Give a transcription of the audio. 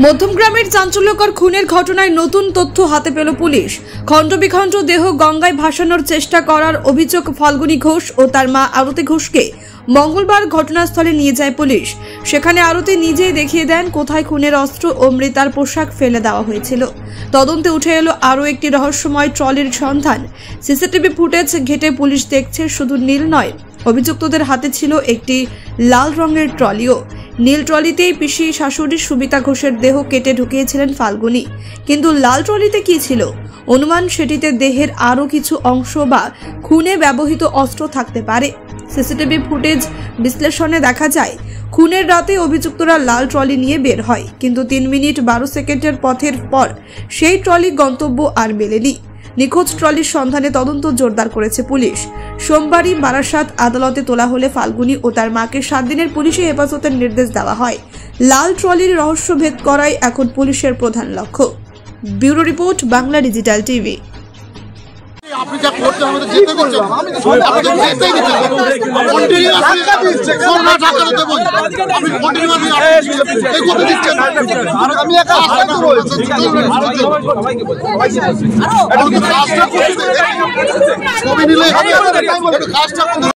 মধ্যমগ্রামের চাঞ্চল্যকর খুনের ঘটনায় নতুন তথ্য হাতে পেল পুলিশ। খণ্ডবিখণ্ড দেহ গঙ্গায় ভাসানোর চেষ্টা করার অভিযোগ ফাল্গুনী ঘোষ ও তার মা আরতি ঘোষকে মঙ্গলবার ঘটনাস্থলে নিয়ে যায় পুলিশ। সেখানে আরতি নিজেই দেখিয়ে দেন কোথায় খুনের অস্ত্র ও মৃতার পোশাক ফেলে দেওয়া হয়েছিল। তদন্তে উঠে এলো আরও একটি রহস্যময় ট্রলির সন্ধান। সিসিটিভি ফুটেজ ঘেটে পুলিশ দেখছে শুধু নীল নয়, অভিযুক্তদের হাতে ছিল একটি লাল রঙের ট্রলিও। নীল ট্রলিতেই পিসি শাশুড়ি সুবিতা ঘোষের দেহ কেটে ঢুকিয়েছিলেন ফাল্গুনী। কিন্তু লাল ট্রলিতে কি ছিল? অনুমান সেটিতে দেহের আরও কিছু অংশ বা খুনে ব্যবহৃত অস্ত্র থাকতে পারে। সিসিটিভি ফুটেজ বিশ্লেষণে দেখা যায়, খুনের রাতে অভিযুক্তরা লাল ট্রলি নিয়ে বের হয়, কিন্তু 3 মিনিট 12 সেকেন্ডের পথের পর সেই ট্রলি গন্তব্য আর মেলেনি। নিখোঁজ ট্রলির সন্ধানে তদন্ত জোরদার করেছে পুলিশ। সোমবারই বারাসাত আদালতে তোলা হলে ফাল্গুনী ও তার মাকে 7 দিনের পুলিশি হেফাজতের নির্দেশ দেওয়া হয়। লাল ট্রলির রহস্য ভেদ করাই এখন পুলিশের প্রধান লক্ষ্য। Bureau report, Bangla digital TV. আপনি যা করতে আমাদের যেতে দিচ্ছেন, আমি তো আপনাদের যেতেই দিচ্ছেন, কন্টিনিউয়াসলি সরকার ঢাকা দিতে বলি, আপনি কন্টিনিউয়াসলি এই করতে দিচ্ছেন। আমি একা রাস্তায় তো রয়েছে, সবাইকে বলছি কাজটা করতে ছবি নিলে হবে, কাজটা